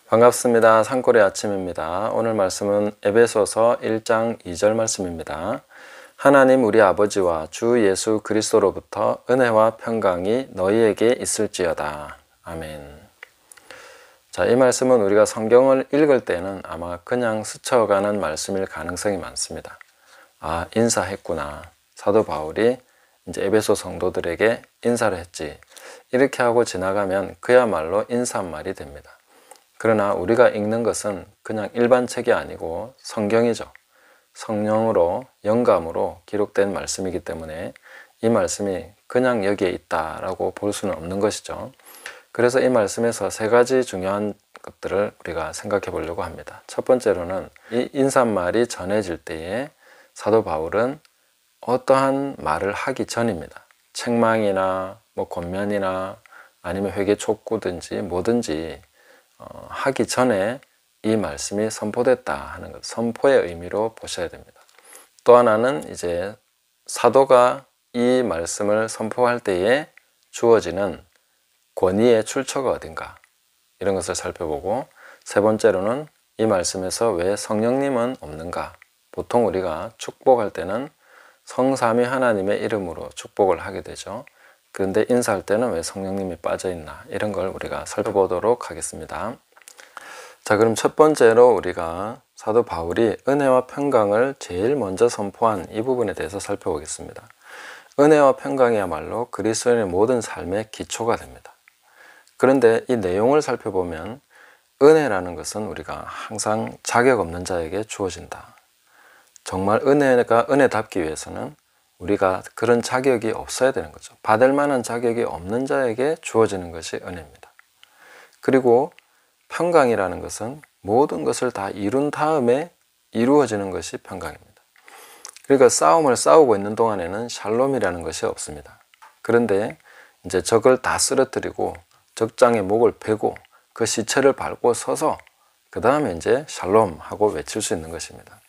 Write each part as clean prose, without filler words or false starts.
반갑습니다. 산골의 아침입니다. 오늘 말씀은 에베소서 1장 2절 말씀입니다. 하나님 우리 아버지와 주 예수 그리스도로부터 은혜와 평강이 너희에게 있을지어다. 아멘. 자, 이 말씀은 우리가 성경을 읽을 때는 아마 그냥 스쳐가는 말씀일 가능성이 많습니다. 아, 인사했구나. 사도 바울이 이제 에베소 성도들에게 인사를 했지. 이렇게 하고 지나가면 그야말로 인사말이 됩니다. 그러나 우리가 읽는 것은 그냥 일반 책이 아니고 성경이죠. 성령으로, 영감으로 기록된 말씀이기 때문에 이 말씀이 그냥 여기에 있다라고 볼 수는 없는 것이죠. 그래서 이 말씀에서 세 가지 중요한 것들을 우리가 생각해 보려고 합니다. 첫 번째로는 이 인사말이 전해질 때에 사도 바울은 어떠한 말을 하기 전입니다. 책망이나 권면이나 아니면 회개 촉구든지 뭐든지 하기 전에 이 말씀이 선포됐다 하는 것, 선포의 의미로 보셔야 됩니다. 또 하나는 이제 사도가 이 말씀을 선포할 때에 주어지는 권위의 출처가 어딘가 이런 것을 살펴보고, 세 번째로는 이 말씀에서 왜 성령님은 없는가. 보통 우리가 축복할 때는 성삼위 하나님의 이름으로 축복을 하게 되죠. 그런데 인사할 때는 왜 성령님이 빠져있나, 이런 걸 우리가 살펴보도록 하겠습니다. 자, 그럼 첫 번째로 우리가 사도 바울이 은혜와 평강을 제일 먼저 선포한 이 부분에 대해서 살펴보겠습니다. 은혜와 평강이야말로 그리스도인의 모든 삶의 기초가 됩니다. 그런데 이 내용을 살펴보면 은혜라는 것은 우리가 항상 자격 없는 자에게 주어진다. 정말 은혜가 은혜답기 위해서는 우리가 그런 자격이 없어야 되는 거죠. 받을 만한 자격이 없는 자에게 주어지는 것이 은혜입니다. 그리고 평강이라는 것은 모든 것을 다 이룬 다음에 이루어지는 것이 평강입니다. 그러니까 싸움을 싸우고 있는 동안에는 샬롬이라는 것이 없습니다. 그런데 이제 적을 다 쓰러뜨리고 적장의 목을 베고 그 시체를 밟고 서서 그 다음에 이제 샬롬 하고 외칠 수 있는 것입니다.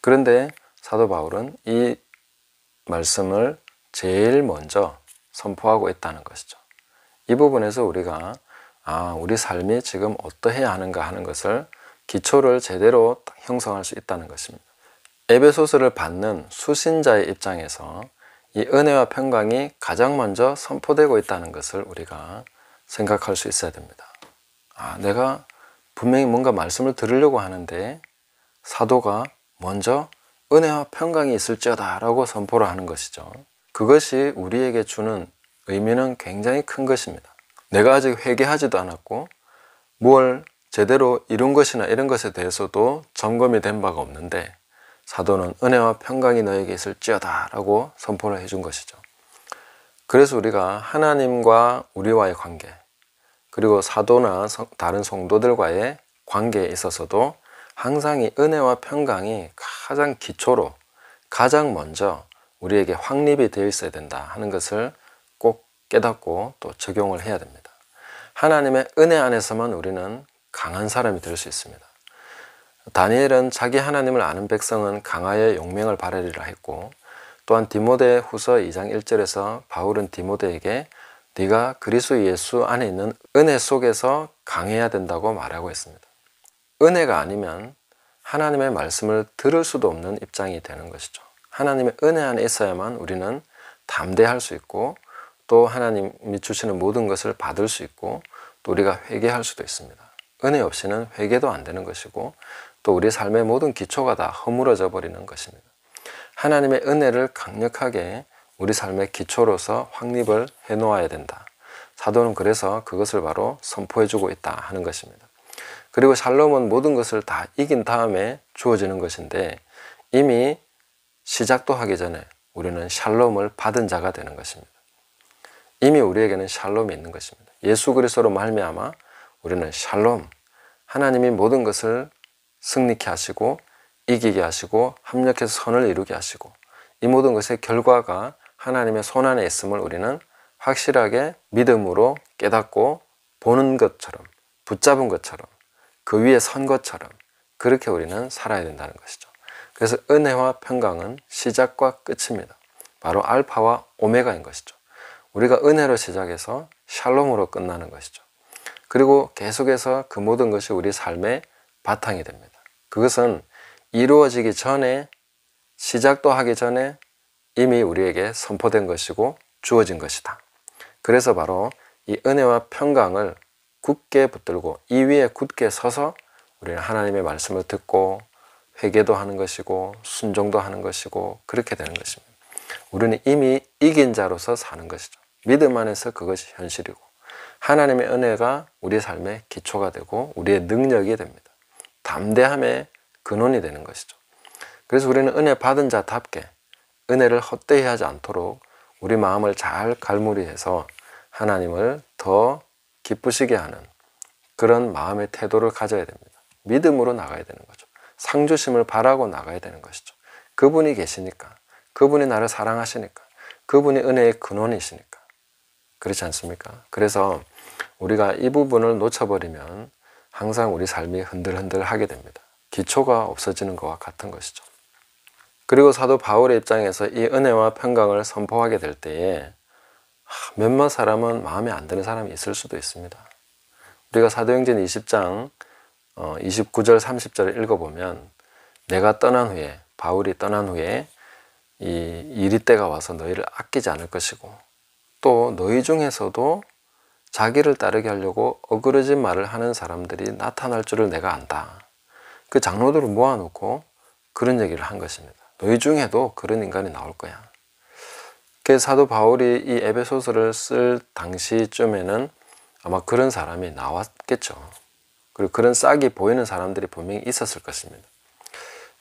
그런데 사도 바울은 이 말씀을 제일 먼저 선포하고 있다는 것이죠. 이 부분에서 우리가 우리 삶이 지금 어떠해야 하는가 하는 것을, 기초를 제대로 형성할 수 있다는 것입니다. 에베소서를 받는 수신자의 입장에서 이 은혜와 평강이 가장 먼저 선포되고 있다는 것을 우리가 생각할 수 있어야 됩니다. 내가 분명히 뭔가 말씀을 들으려고 하는데 사도가 먼저 은혜와 평강이 있을지어다 라고 선포를 하는 것이죠. 그것이 우리에게 주는 의미는 굉장히 큰 것입니다. 내가 아직 회개하지도 않았고 뭘 제대로 이룬 것이나 이런 것에 대해서도 점검이 된 바가 없는데 사도는 은혜와 평강이 너에게 있을지어다 라고 선포를 해준 것이죠. 그래서 우리가 하나님과 우리와의 관계, 그리고 사도나 다른 성도들과의 관계에 있어서도 항상 이 은혜와 평강이 가장 기초로, 가장 먼저 우리에게 확립이 되어 있어야 된다 하는 것을 꼭 깨닫고 또 적용을 해야 됩니다. 하나님의 은혜 안에서만 우리는 강한 사람이 될 수 있습니다. 다니엘은 자기 하나님을 아는 백성은 강하여 용맹을 바라리라 했고, 또한 디모데 후서 2장 1절에서 바울은 디모데에게 네가 그리스도 예수 안에 있는 은혜 속에서 강해야 된다고 말하고 있습니다. 은혜가 아니면 하나님의 말씀을 들을 수도 없는 입장이 되는 것이죠. 하나님의 은혜 안에 있어야만 우리는 담대할 수 있고, 또 하나님이 주시는 모든 것을 받을 수 있고, 또 우리가 회개할 수도 있습니다. 은혜 없이는 회개도 안 되는 것이고, 또 우리 삶의 모든 기초가 다 허물어져 버리는 것입니다. 하나님의 은혜를 강력하게 우리 삶의 기초로서 확립을 해 놓아야 된다. 사도는 그래서 그것을 바로 선포해주고 있다 하는 것입니다. 그리고 샬롬은 모든 것을 다 이긴 다음에 주어지는 것인데, 이미 시작도 하기 전에 우리는 샬롬을 받은 자가 되는 것입니다. 이미 우리에게는 샬롬이 있는 것입니다. 예수 그리스도로 말미암아 우리는 샬롬, 하나님이 모든 것을 승리케 하시고 이기게 하시고 합력해서 선을 이루게 하시고, 이 모든 것의 결과가 하나님의 손안에 있음을 우리는 확실하게 믿음으로 깨닫고 보는 것처럼, 붙잡은 것처럼, 그 위에 선 것처럼 그렇게 우리는 살아야 된다는 것이죠. 그래서 은혜와 평강은 시작과 끝입니다. 바로 알파와 오메가인 것이죠. 우리가 은혜로 시작해서 샬롬으로 끝나는 것이죠. 그리고 계속해서 그 모든 것이 우리 삶의 바탕이 됩니다. 그것은 이루어지기 전에, 시작도 하기 전에 이미 우리에게 선포된 것이고 주어진 것이다. 그래서 바로 이 은혜와 평강을 굳게 붙들고 이 위에 굳게 서서 우리는 하나님의 말씀을 듣고 회개도 하는 것이고 순종도 하는 것이고 그렇게 되는 것입니다. 우리는 이미 이긴 자로서 사는 것이죠. 믿음 안에서 그것이 현실이고 하나님의 은혜가 우리 삶의 기초가 되고 우리의 능력이 됩니다. 담대함의 근원이 되는 것이죠. 그래서 우리는 은혜 받은 자답게 은혜를 헛되이 하지 않도록 우리 마음을 잘 갈무리해서 하나님을 더 기쁘시게 하는 그런 마음의 태도를 가져야 됩니다. 믿음으로 나가야 되는 거죠. 상주심을 바라고 나가야 되는 것이죠. 그분이 계시니까, 그분이 나를 사랑하시니까, 그분이 은혜의 근원이시니까. 그렇지 않습니까? 그래서 우리가 이 부분을 놓쳐버리면 항상 우리 삶이 흔들흔들하게 됩니다. 기초가 없어지는 것과 같은 것이죠. 그리고 사도 바울의 입장에서 이 은혜와 평강을 선포하게 될 때에 몇몇 사람은 마음에 안 드는 사람이 있을 수도 있습니다. 우리가 사도행전 20장 29절 30절을 읽어보면 내가 떠난 후에, 바울이 떠난 후에 이 이리 때가 와서 너희를 아끼지 않을 것이고 또 너희 중에서도 자기를 따르게 하려고 어그러진 말을 하는 사람들이 나타날 줄을 내가 안다. 그 장로들을 모아놓고 그런 얘기를 한 것입니다. 너희 중에도 그런 인간이 나올 거야. 그래서 사도 바울이 이 에베소서를 쓸 당시쯤에는 아마 그런 사람이 나왔겠죠. 그리고 그런 싹이 보이는 사람들이 분명히 있었을 것입니다.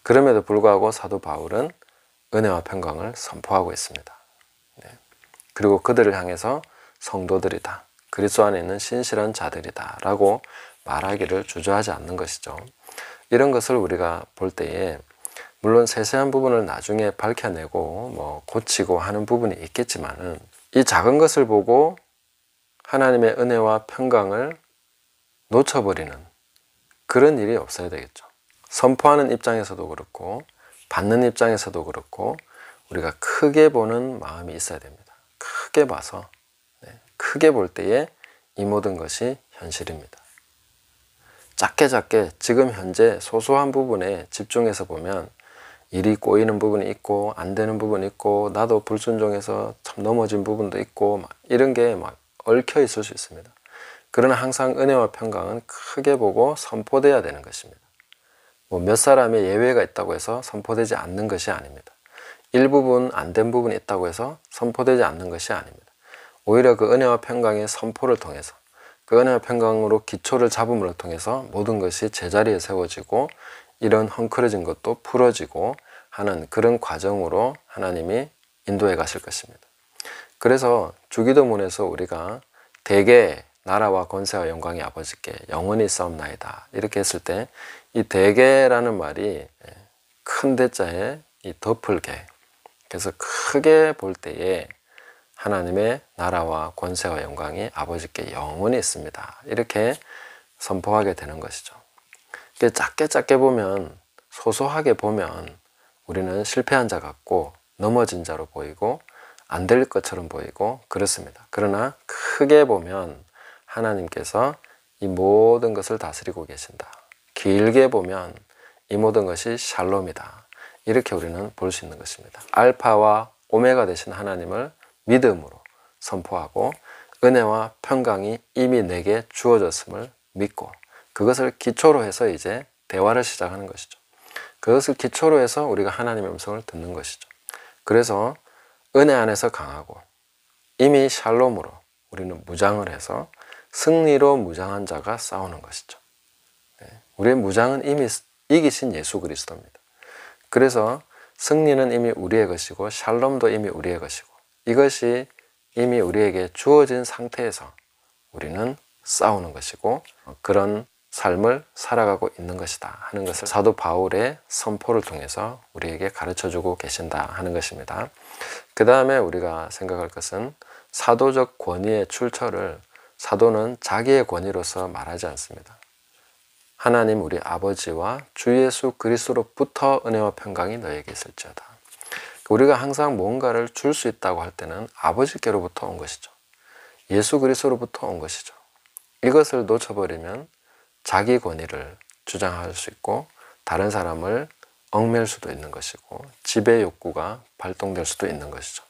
그럼에도 불구하고 사도 바울은 은혜와 평강을 선포하고 있습니다. 그리고 그들을 향해서 성도들이다, 그리스도 안에 있는 신실한 자들이다 라고 말하기를 주저하지 않는 것이죠. 이런 것을 우리가 볼 때에 물론 세세한 부분을 나중에 밝혀내고 고치고 하는 부분이 있겠지만은 이 작은 것을 보고 하나님의 은혜와 평강을 놓쳐버리는 그런 일이 없어야 되겠죠. 선포하는 입장에서도 그렇고 받는 입장에서도 그렇고 우리가 크게 보는 마음이 있어야 됩니다. 크게 봐서 크게 볼 때에 이 모든 것이 현실입니다. 작게 지금 현재 소소한 부분에 집중해서 보면 일이 꼬이는 부분이 있고 안 되는 부분이 있고 나도 불순종해서 참 넘어진 부분도 있고 이런 게 얽혀 있을 수 있습니다. 그러나 항상 은혜와 평강은 크게 보고 선포돼야 되는 것입니다. 몇 사람의 예외가 있다고 해서 선포되지 않는 것이 아닙니다. 일부분 안 된 부분이 있다고 해서 선포되지 않는 것이 아닙니다. 오히려 그 은혜와 평강의 선포를 통해서 그 은혜와 평강으로 기초를 잡음으로 통해서 모든 것이 제자리에 세워지고 이런 헝클어진 것도 풀어지고 하는 그런 과정으로 하나님이 인도해 가실 것입니다. 그래서 주기도문에서 우리가 대개 나라와 권세와 영광이 아버지께 영원히 싸움나이다 이렇게 했을 때 이 대개라는 말이 큰 대자에 이 덮을개, 그래서 크게 볼 때에 하나님의 나라와 권세와 영광이 아버지께 영원히 있습니다 이렇게 선포하게 되는 것이죠. 작게 보면, 소소하게 보면 우리는 실패한 자 같고 넘어진 자로 보이고 안 될 것처럼 보이고 그렇습니다. 그러나 크게 보면 하나님께서 이 모든 것을 다스리고 계신다. 길게 보면 이 모든 것이 샬롬이다. 이렇게 우리는 볼 수 있는 것입니다. 알파와 오메가 되신 하나님을 믿음으로 선포하고 은혜와 평강이 이미 내게 주어졌음을 믿고 그것을 기초로 해서 이제 대화를 시작하는 것이죠. 그것을 기초로 해서 우리가 하나님의 음성을 듣는 것이죠. 그래서 은혜 안에서 강하고 이미 샬롬으로 우리는 무장을 해서 승리로 무장한 자가 싸우는 것이죠. 우리의 무장은 이미 이기신 예수 그리스도입니다. 그래서 승리는 이미 우리의 것이고 샬롬도 이미 우리의 것이고 이것이 이미 우리에게 주어진 상태에서 우리는 싸우는 것이고 그런 삶을 살아가고 있는 것이다 하는 것을 사도 바울의 선포를 통해서 우리에게 가르쳐주고 계신다 하는 것입니다. 그 다음에 우리가 생각할 것은 사도적 권위의 출처를 사도는 자기의 권위로서 말하지 않습니다. 하나님 우리 아버지와 주 예수 그리스도로부터 은혜와 평강이 너에게 있을지어다. 우리가 항상 뭔가를 줄 수 있다고 할 때는 아버지께로부터 온 것이죠. 예수 그리스도로부터 온 것이죠. 이것을 놓쳐버리면 자기 권위를 주장할 수 있고 다른 사람을 얽맬 수도 있는 것이고 지배 욕구가 발동될 수도 있는 것이죠.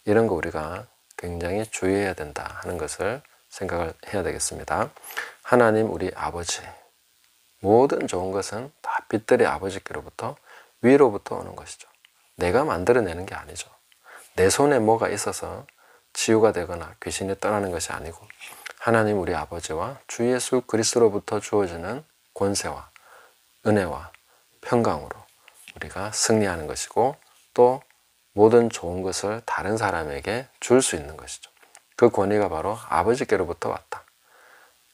이런 거 우리가 굉장히 주의해야 된다 하는 것을 생각을 해야 되겠습니다. 하나님 우리 아버지, 모든 좋은 것은 다 빛들의 아버지께로부터 위로부터 오는 것이죠. 내가 만들어내는 게 아니죠. 내 손에 뭐가 있어서 치유가 되거나 귀신이 떠나는 것이 아니고 하나님 우리 아버지와 주 예수 그리스도로부터 주어지는 권세와 은혜와 평강으로 우리가 승리하는 것이고 또 모든 좋은 것을 다른 사람에게 줄 수 있는 것이죠. 그 권위가 바로 아버지께로부터 왔다.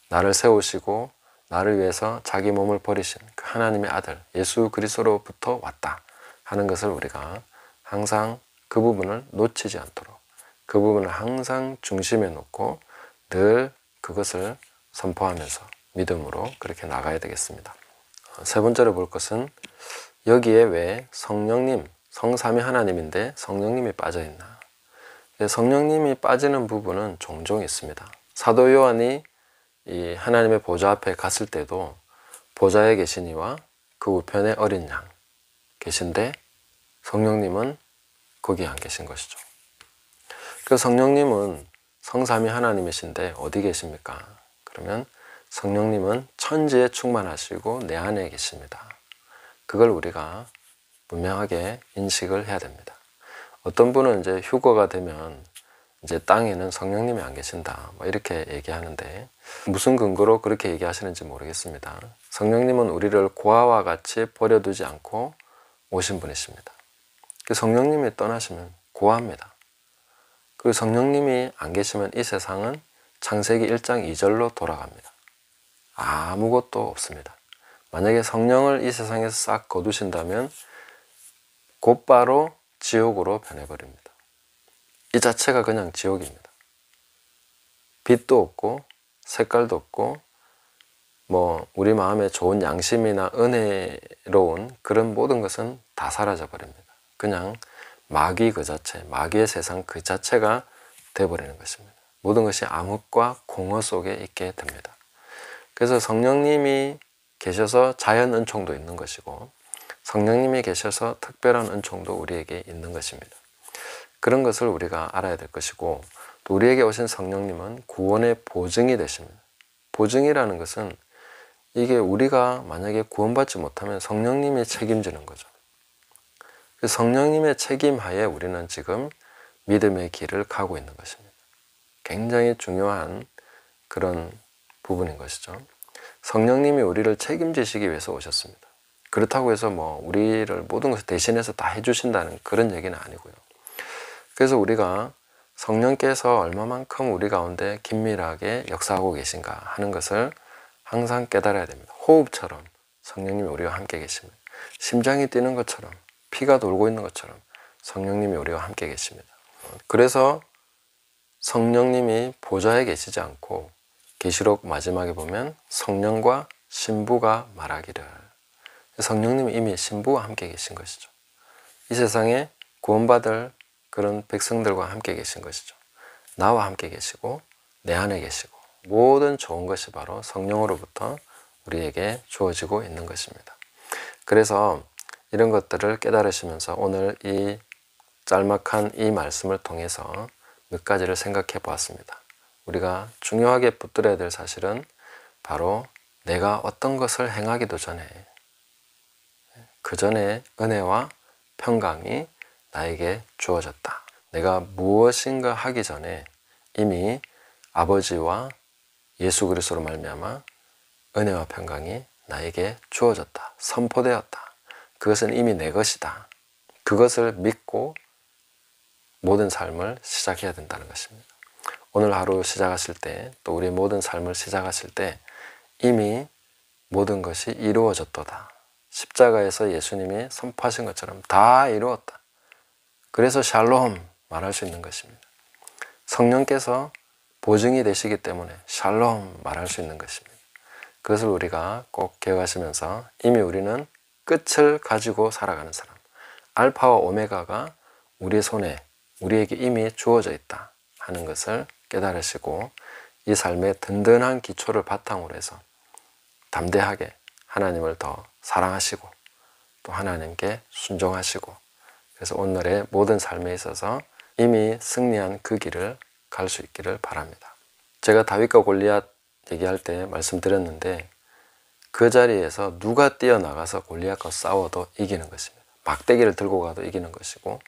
나를 세우시고 나를 위해서 자기 몸을 버리신 그 하나님의 아들 예수 그리스도로부터 왔다 하는 것을 우리가 항상 그 부분을 놓치지 않도록 그 부분을 항상 중심에 놓고 늘 그것을 선포하면서 믿음으로 그렇게 나가야 되겠습니다. 세 번째로 볼 것은 여기에 왜 성령님, 성삼위 하나님인데 성령님이 빠져있나? 성령님이 빠지는 부분은 종종 있습니다. 사도 요한이 이 하나님의 보좌 앞에 갔을 때도 보좌에 계신 이와 그 우편에 어린 양 계신데 성령님은 거기 안 계신 것이죠. 그 성령님은 성삼위 하나님이신데 어디 계십니까? 그러면 성령님은 천지에 충만하시고 내 안에 계십니다. 그걸 우리가 분명하게 인식을 해야 됩니다. 어떤 분은 이제 휴거가 되면 이제 땅에는 성령님이 안 계신다 뭐 이렇게 얘기하는데 무슨 근거로 그렇게 얘기하시는지 모르겠습니다. 성령님은 우리를 고아와 같이 버려두지 않고 오신 분이십니다. 그 성령님이 떠나시면 고아입니다. 그 성령님이 안 계시면 이 세상은 창세기 1장 2절로 돌아갑니다. 아무것도 없습니다. 만약에 성령을 이 세상에서 싹 거두신다면 곧바로 지옥으로 변해버립니다. 이 자체가 그냥 지옥입니다. 빛도 없고 색깔도 없고 뭐 우리 마음에 좋은 양심이나 은혜로운 그런 모든 것은 다 사라져 버립니다. 그냥 마귀 그 자체, 마귀의 세상 그 자체가 되어버리는 것입니다. 모든 것이 암흑과 공허 속에 있게 됩니다. 그래서 성령님이 계셔서 자연 은총도 있는 것이고 성령님이 계셔서 특별한 은총도 우리에게 있는 것입니다. 그런 것을 우리가 알아야 될 것이고 또 우리에게 오신 성령님은 구원의 보증이 되십니다. 보증이라는 것은 이게 우리가 만약에 구원받지 못하면 성령님이 책임지는 거죠. 그 성령님의 책임하에 우리는 지금 믿음의 길을 가고 있는 것입니다. 굉장히 중요한 그런 부분인 것이죠. 성령님이 우리를 책임지시기 위해서 오셨습니다. 그렇다고 해서 뭐 우리를 모든 것을 대신해서 다 해주신다는 그런 얘기는 아니고요. 그래서 우리가 성령께서 얼마만큼 우리 가운데 긴밀하게 역사하고 계신가 하는 것을 항상 깨달아야 됩니다. 호흡처럼 성령님이 우리와 함께 계십니다. 심장이 뛰는 것처럼 피가 돌고 있는 것처럼 성령님이 우리와 함께 계십니다. 그래서 성령님이 보좌에 계시지 않고 계시록 마지막에 보면 성령과 신부가 말하기를 성령님이 이미 신부와 함께 계신 것이죠. 이 세상에 구원받을 그런 백성들과 함께 계신 것이죠. 나와 함께 계시고 내 안에 계시고 모든 좋은 것이 바로 성령으로부터 우리에게 주어지고 있는 것입니다. 그래서 이런 것들을 깨달으시면서 오늘 이 짤막한 이 말씀을 통해서 몇 가지를 생각해 보았습니다. 우리가 중요하게 붙들어야 될 사실은 바로 내가 어떤 것을 행하기도 전에 그 전에 은혜와 평강이 나에게 주어졌다. 내가 무엇인가 하기 전에 이미 아버지와 예수 그리스도로 말미암아 은혜와 평강이 나에게 주어졌다. 선포되었다. 그것은 이미 내 것이다. 그것을 믿고 모든 삶을 시작해야 된다는 것입니다. 오늘 하루 시작하실 때 또 우리 모든 삶을 시작하실 때 이미 모든 것이 이루어졌도다. 십자가에서 예수님이 선포하신 것처럼 다 이루었다. 그래서 샬롬 말할 수 있는 것입니다. 성령께서 보증이 되시기 때문에 샬롬 말할 수 있는 것입니다. 그것을 우리가 꼭 기억하시면서 이미 우리는 끝을 가지고 살아가는 사람, 알파와 오메가가 우리 손에 우리에게 이미 주어져 있다 하는 것을 깨달으시고 이 삶의 든든한 기초를 바탕으로 해서 담대하게 하나님을 더 사랑하시고 또 하나님께 순종하시고, 그래서 오늘의 모든 삶에 있어서 이미 승리한 그 길을 갈 수 있기를 바랍니다. 제가 다윗과 골리앗 얘기할 때 말씀드렸는데, 그 자리에서 누가 뛰어나가서 골리앗과 싸워도 이기는 것입니다. 막대기를 들고 가도 이기는 것이고,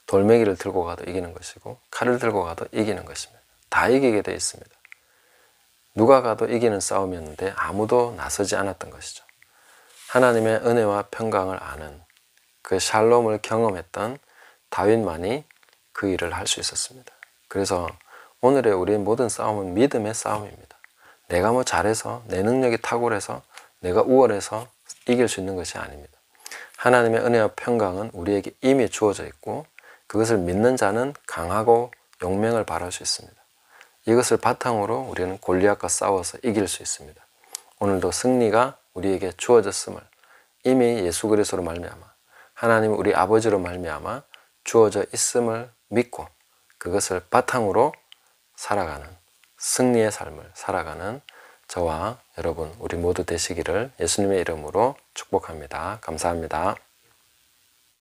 돌멩이를 들고 가도 이기는 것이고, 칼을 들고 가도 이기는 것입니다. 다 이기게 되어 있습니다. 누가 가도 이기는 싸움이었는데 아무도 나서지 않았던 것이죠. 하나님의 은혜와 평강을 아는 그 샬롬을 경험했던 다윗만이 그 일을 할 수 있었습니다. 그래서 오늘의 우리의 모든 싸움은 믿음의 싸움입니다. 내가 뭐 잘해서, 내 능력이 탁월해서, 내가 우월해서 이길 수 있는 것이 아닙니다. 하나님의 은혜와 평강은 우리에게 이미 주어져 있고, 그것을 믿는 자는 강하고 용맹을 발할 수 있습니다. 이것을 바탕으로 우리는 골리앗과 싸워서 이길 수 있습니다. 오늘도 승리가 우리에게 주어졌음을 이미 예수 그리스도로 말미암아, 하나님 우리 아버지로 말미암아 주어져 있음을 믿고, 그것을 바탕으로 살아가는, 승리의 삶을 살아가는 저와 여러분 우리 모두 되시기를 예수님의 이름으로 축복합니다. 감사합니다.